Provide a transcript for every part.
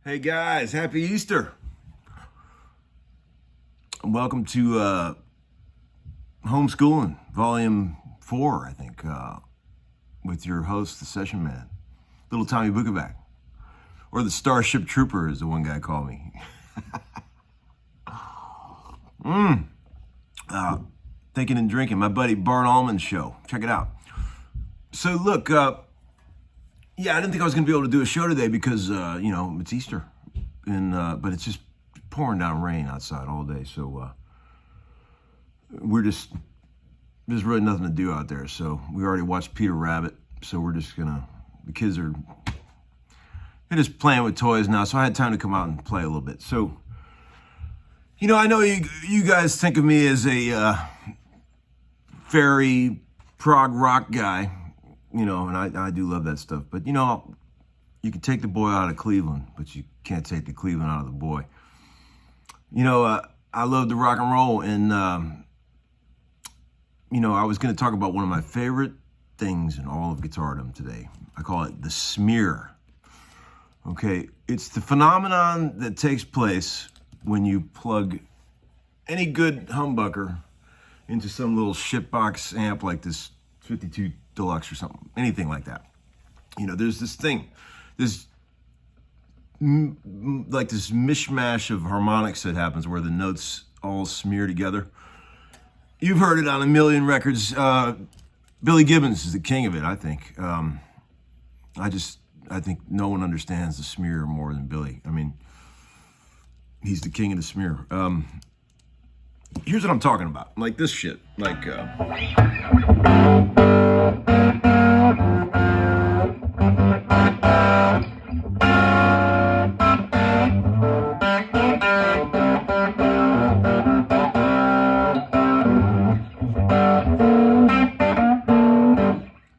Hey guys, happy Easter. Welcome to Homeskoolin, Volume 4, I think, with your host, the Session Man, Little Tommy Bukovac, or the Starship Trooper, as the one guy called me. Thinking and drinking, my buddy Bart Allman's show. Check it out. So look, I didn't think I was going to be able to do a show today because, it's Easter, and but it's just pouring down rain outside all day. So there's really nothing to do out there. So we already watched Peter Rabbit. So we're just they're just playing with toys now. So I had time to come out and play a little bit. So, I know you guys think of me as a very prog rock guy. And I do love that stuff. But, you can take the boy out of Cleveland, but you can't take the Cleveland out of the boy. I love the rock and roll. And, I was going to talk about one of my favorite things in all of guitardom today. I call it the smear. Okay, it's the phenomenon that takes place when you plug any good humbucker into some little shitbox amp like this 52 Deluxe or something, anything like that. There's this thing, this mishmash of harmonics that happens where the notes all smear together. You've heard it on a million records. Billy Gibbons is the king of it, I think. I think no one understands the smear more than Billy. I mean, he's the king of the smear. Here's what I'm talking about. Like this shit. Like,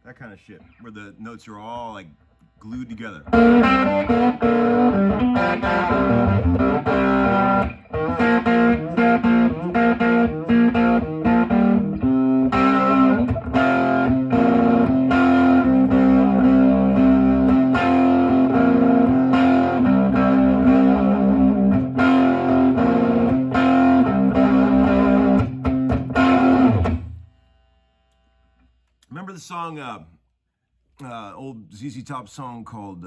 that kind of shit, where the notes are all like glued together. Remember the song, old ZZ Top song called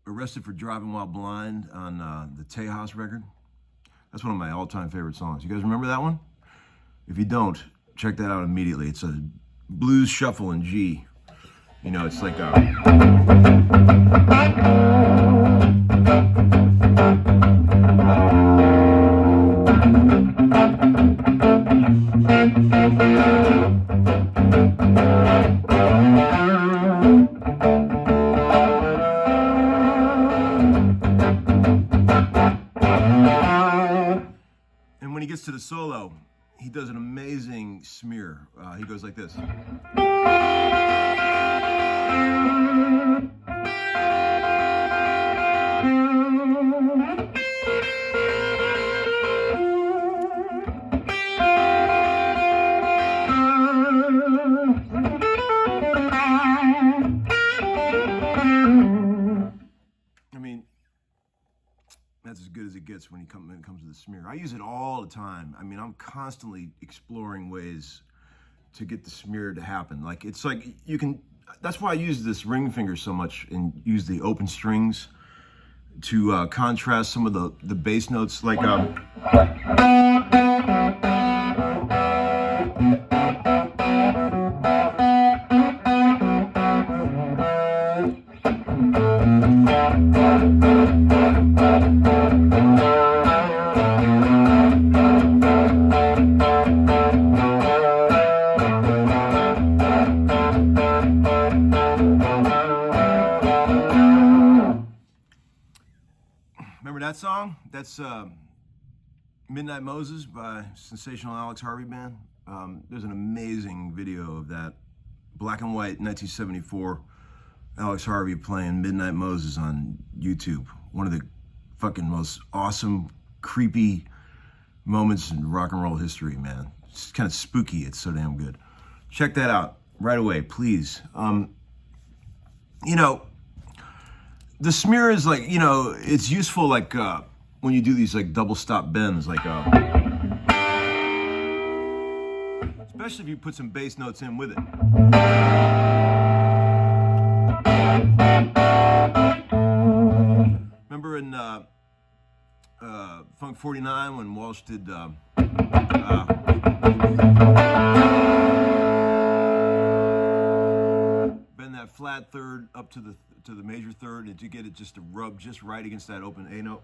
Arrested for Driving While Blind on the Tejas record? That's one of my all-time favorite songs. You guys remember that one? If you don't, check that out immediately. It's a blues shuffle in G. It's like and when he gets to the solo, he does an amazing smear. He goes like this. That's as good as it gets when it comes to the smear. I use it all the time. I mean, I'm constantly exploring ways to get the smear to happen. Like, it's like you can, that's why I use this ring finger so much and use the open strings to contrast some of the bass notes. Like, remember that song? That's Midnight Moses by Sensational Alex Harvey Band. There's an amazing video of that, black and white, 1974, Alex Harvey playing Midnight Moses on YouTube. One of the fucking most awesome, creepy moments in rock and roll history, man. It's kind of spooky. It's so damn good. Check that out right away, please. the smear is like, you know, it's useful like when you do these like double stop bends, like especially if you put some bass notes in with it. Remember in Funk 49 when Walsh did bend that flat third up to the major third, and to get it just to rub just right against that open A note.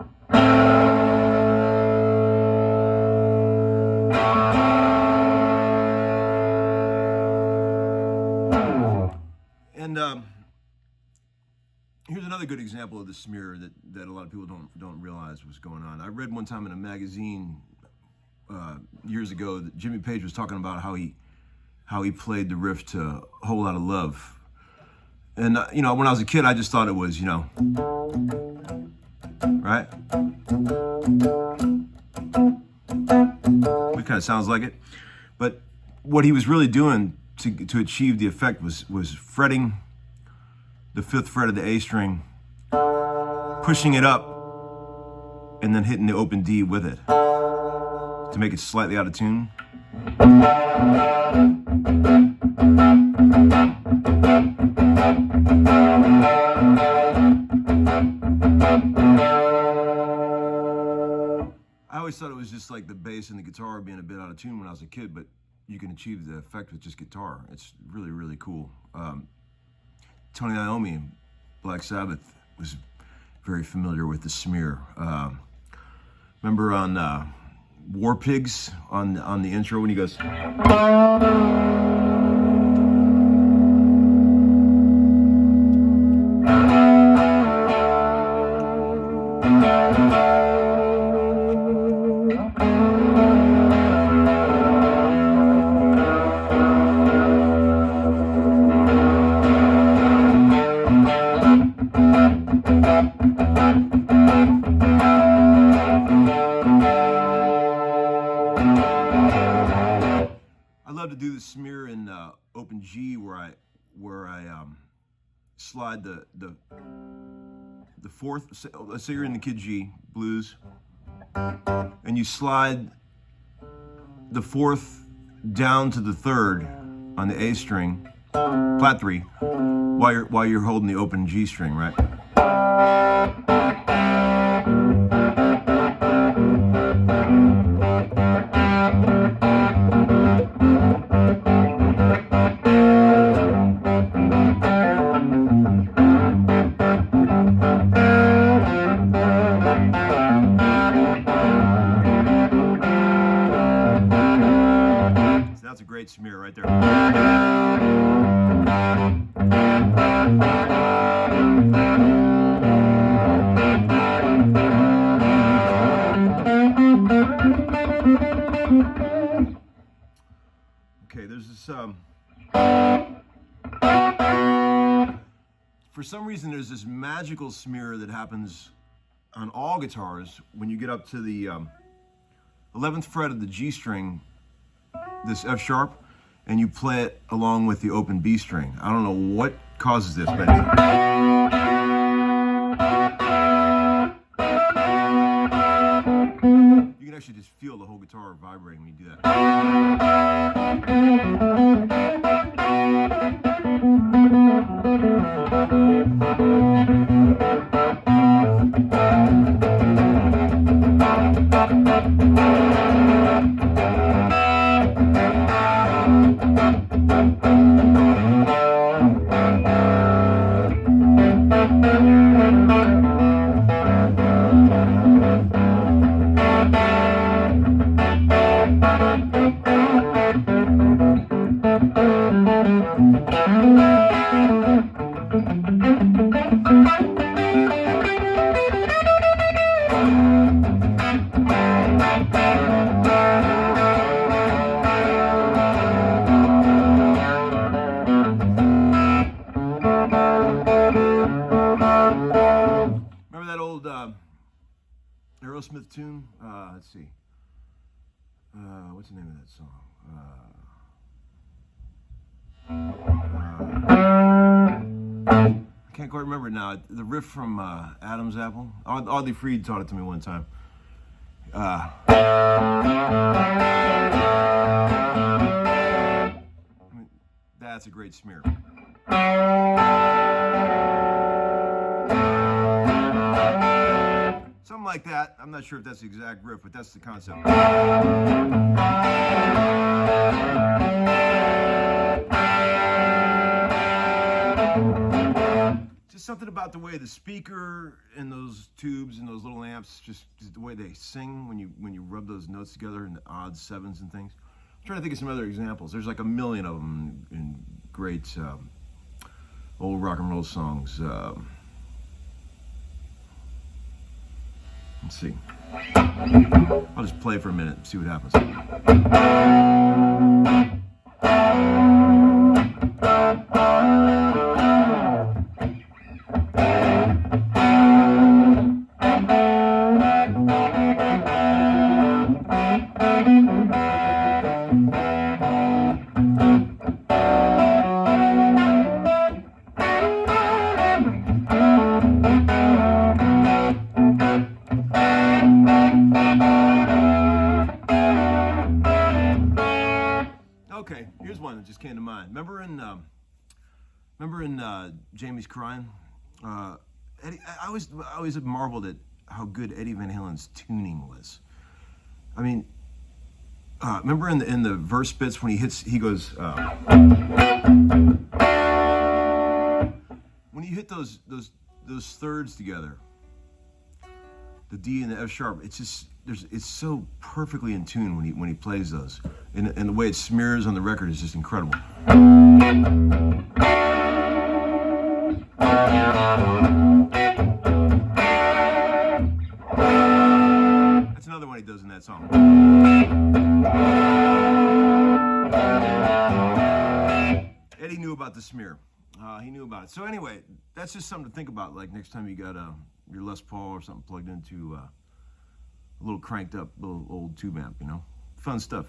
And here's another good example of the smear that a lot of people don't realize was going on. I read one time in a magazine years ago that Jimmy Page was talking about how he played the riff to "A Whole Lot of Love." And, you know, when I was a kid, I just thought it was, you know, right? It kind of sounds like it. But what he was really doing to achieve the effect was fretting the 5th fret of the A string, pushing it up, and then hitting the open D with it to make it slightly out of tune. I always thought it was just like the bass and the guitar being a bit out of tune when I was a kid, but you can achieve the effect with just guitar. It's really, really cool. Tony Iommi in Black Sabbath was very familiar with the smear. Remember on War Pigs on the intro when he goes, to do the smear in open G where I slide the 4th. Let's say you're in the kid G blues, and you slide the 4th down to the 3rd on the A string, flat 3, while you're holding the open G string, right? That's a great smear right there. Okay, there's this for some reason there's this magical smear that happens on all guitars when you get up to the 11th fret of the G string, this F sharp, and you play it along with the open B string. I don't know what causes this, but you can actually just feel the whole guitar vibrating when you do that. Aerosmith tune? Let's see. What's the name of that song? I can't quite remember now. The riff from Adam's Apple. Audley Freed taught it to me one time. That's a great smear. Something like that. I'm not sure if that's the exact riff, but that's the concept. Just something about the way the speaker and those tubes and those little amps, just the way they sing when you rub those notes together in the odd sevens and things. I'm trying to think of some other examples. There's like a million of them in great old rock and roll songs. Let's see. I'll just play for a minute and see what happens. Okay, here's one that just came to mind. Remember in Jamie's Crying? Eddie, I always marveled at how good Eddie Van Halen's tuning was. I mean, remember in the verse bits when he goes when you hit those thirds together, the D and the F sharp, it's so perfectly in tune when he plays those, and the way it smears on the record is just incredible. That's another one he does in that song. Eddie knew about the smear. He knew about it. So anyway, that's just something to think about. Like next time you got your Les Paul or something plugged into a little cranked up little old tube amp, you know, fun stuff.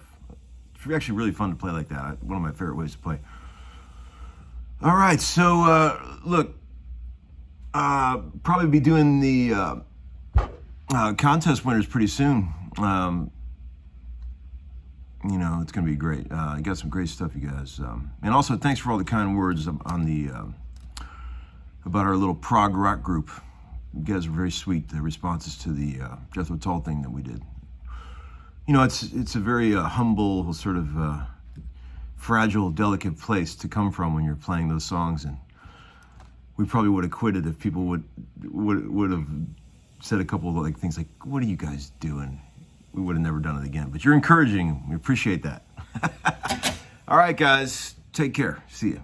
It's actually really fun to play like that. One of my favorite ways to play. All right, so look, probably be doing the contest winners pretty soon. You know, it's gonna be great. You got some great stuff, you guys. And also, thanks for all the kind words on the about our little prog rock group. You guys were very sweet. The responses to the Jethro Tull thing that we did. You know, it's a very humble, sort of fragile, delicate place to come from when you're playing those songs, and we probably would have quitted if people would have said a couple of like things like, "What are you guys doing?" We would have never done it again. But you're encouraging. We appreciate that. All right, guys. Take care. See ya.